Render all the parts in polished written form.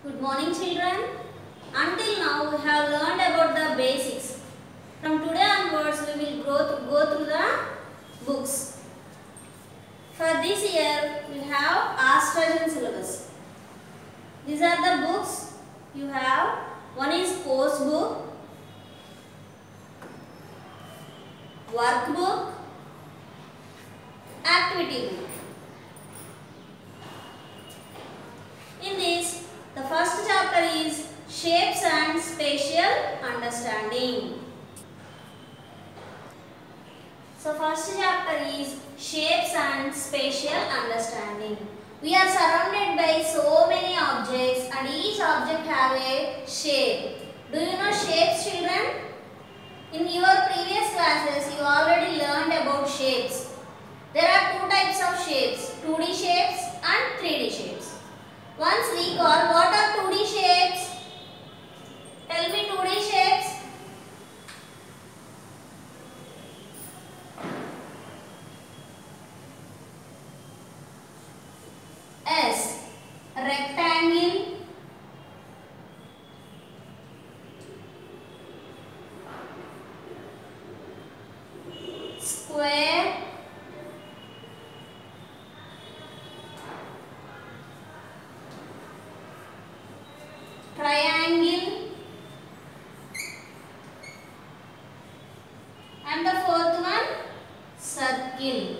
Good morning children. Until now we have learned about the basics. From today onwards we will go through the books. For this year we have Astrology syllabus. These are the books you have. One is course book, workbook, activity book. In this, the first chapter is Shapes and Spatial Understanding. So first chapter is Shapes and Spatial Understanding. We are surrounded by so many objects and each object have a shape. Do you know shapes, children? In your previous classes you already learned about shapes. There are two types of shapes, 2D shapes and 3D shapes. Once recall, what are 2D shapes? Tell me 2D shapes. S. Rectangle, square, triangle, and the fourth one, circle.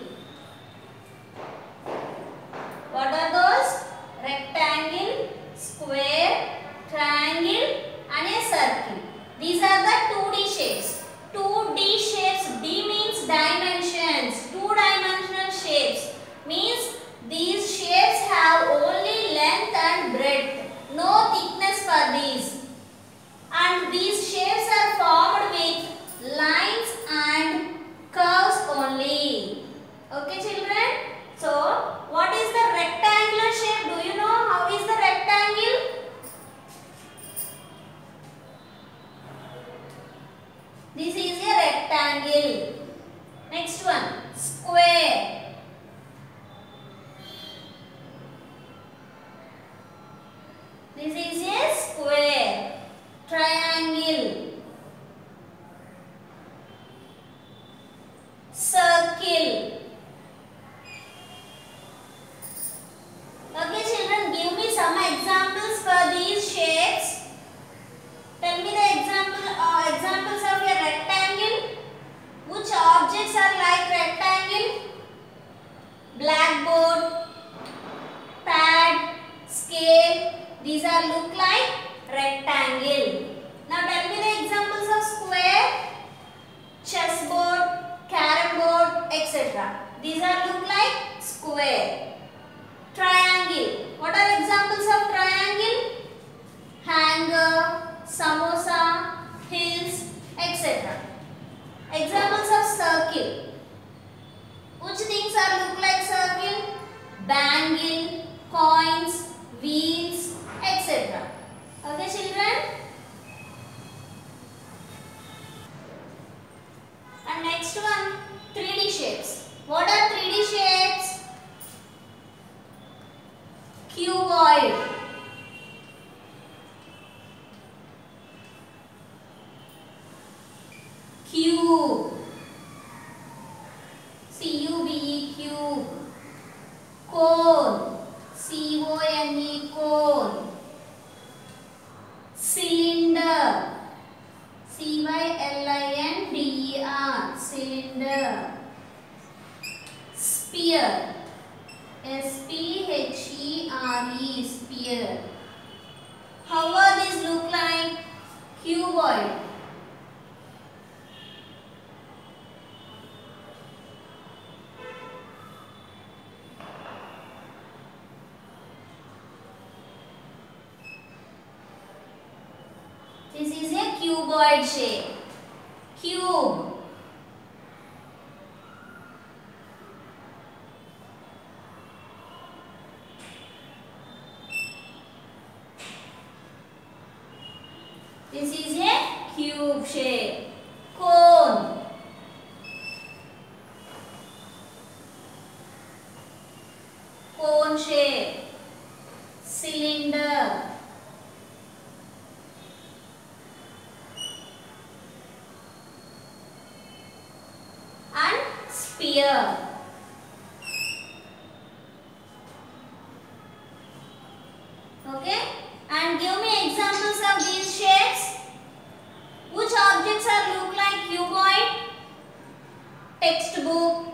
What are those? Rectangle, square, triangle and a circle. These are the 2D shapes. 2D shapes, D means dimensions. Two-dimensional shapes means these shapes have only length and breadth. No thickness for these. And these shapes are formed with lines and curves only. Okay children? So, what is the rectangular shape? Do you know how is the rectangle? This is a rectangle. Next one, square. This is a square. Triangle. Circle. Okay children, give me some examples for these shapes. Tell me the examples of a rectangle. Which objects are like rectangle? Blackboard, pad, scale. These are look like rectangle. Now tell me the examples of square. Chessboard, carom board, etc. These are look like square. Triangle. What are examples of triangle? Hanger, samosa, hills, etc. Examples of circle. Which things are look like circle? Bangle, coins, wheels, etc. Okay children? And next one, 3D shapes. What are 3D shapes? Cuboid, cube, C-U-B-E, cube, cone, C-O-N-E, cone, cylinder, C-Y-L-I-N-D-E-R, cylinder, sphere, S-P-H-E-R-E, sphere. How are these look like? Cuboid. This is a cuboid shape. Cube. This is a cube shape. Cone. Cone shape. Cylinder. sphere. Okay, and give me examples of these shapes. Which objects are look like cuboid? Textbook,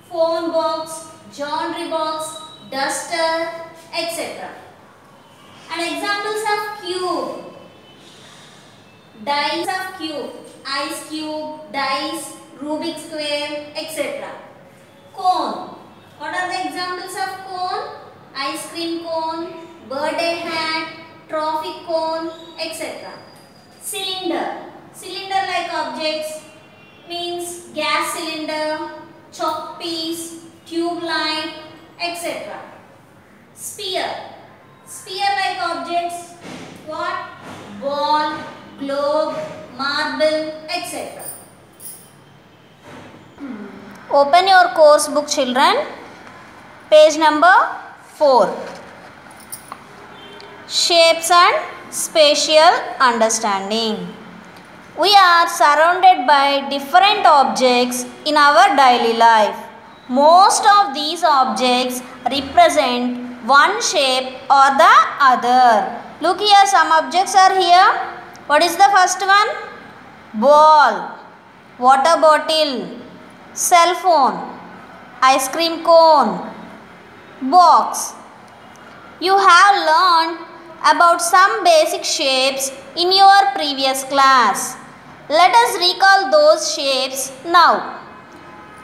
phone box, geometry box, duster, etc. And examples of cube. Dice of cube, ice cube, dice, Rubik's square, etc. Cone. What are the examples of cone? Ice cream cone, birthday hat, trophy cone, etc. Cylinder. Cylinder-like objects means gas cylinder, chalk piece, tube light, etc. Sphere. Sphere-like objects, what? Ball, globe, marble, etc. Open your course book, children. Page number 4. Shapes and spatial understanding. We are surrounded by different objects in our daily life. Most of these objects represent one shape or the other. Look here, some objects are here. What is the first one? Ball, water bottle, cell phone, ice cream cone, box. You have learned about some basic shapes in your previous class. Let us recall those shapes now.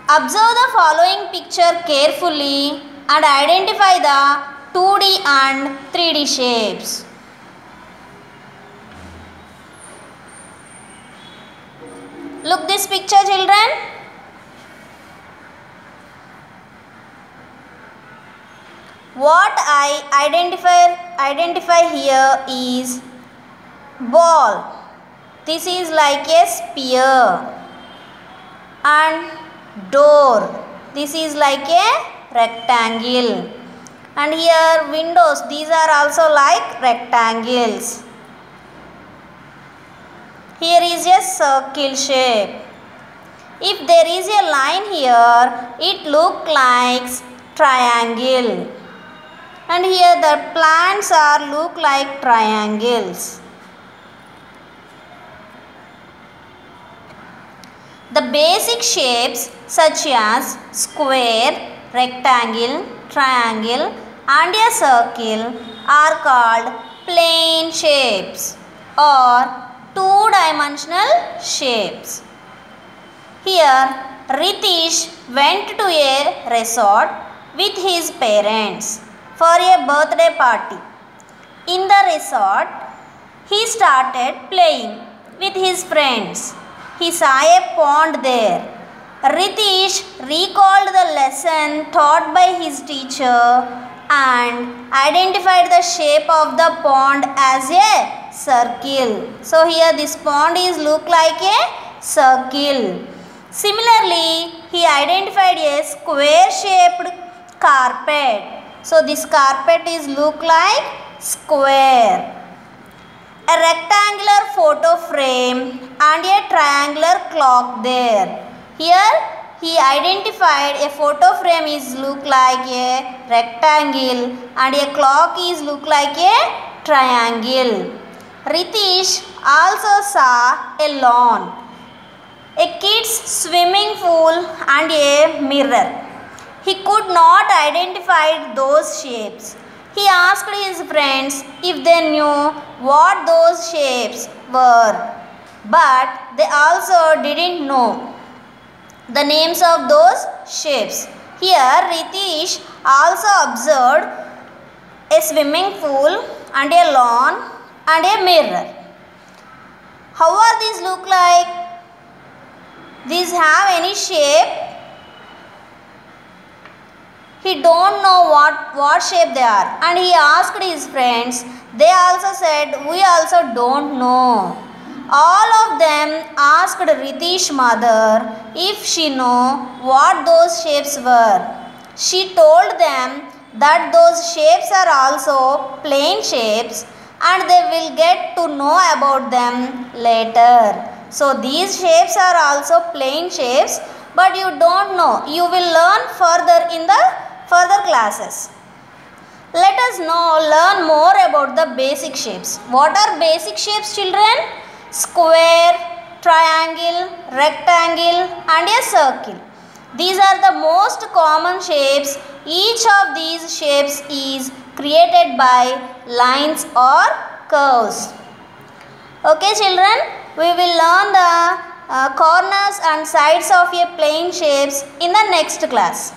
Observe the following picture carefully and identify the 2D and 3D shapes. Look this picture, children. What I identify here is ball. This is like a sphere. And door. This is like a rectangle. And here windows. These are also like rectangles. Here is a circle shape. If there is a line here, it looks like triangle. And here the plants are look like triangles. The basic shapes such as square, rectangle, triangle and a circle are called plane shapes or two-dimensional shapes. Here Ritish went to a resort with his parents for a birthday party. In the resort, he started playing with his friends. He saw a pond there. Ritish recalled the lesson taught by his teacher and identified the shape of the pond as a circle. So here this pond is look like a circle. Similarly, he identified a square shaped carpet. So this carpet is look like square. A rectangular photo frame and a triangular clock there. Here he identified a photo frame is look like a rectangle and a clock is look like a triangle. Ritish also saw a lawn, a kid's swimming pool and a mirror. He could not identify those shapes. He asked his friends if they knew what those shapes were, but they also didn't know the names of those shapes. Here Ritish also observed a swimming pool and a lawn and a mirror. How are these look like? These have any shape? He don't know what shape they are, and he asked his friends. They also said, we also don't know. All of them asked Ritish's mother if she knew what those shapes were. She told them that those shapes are also plane shapes and they will get to know about them later. So these shapes are also plane shapes but you don't know. You will learn further in the further classes. Let us now learn more about the basic shapes. What are basic shapes, children? Square, triangle, rectangle and a circle. These are the most common shapes. Each of these shapes is created by lines or curves. Okay children, we will learn the corners and sides of a plane shapes in the next class.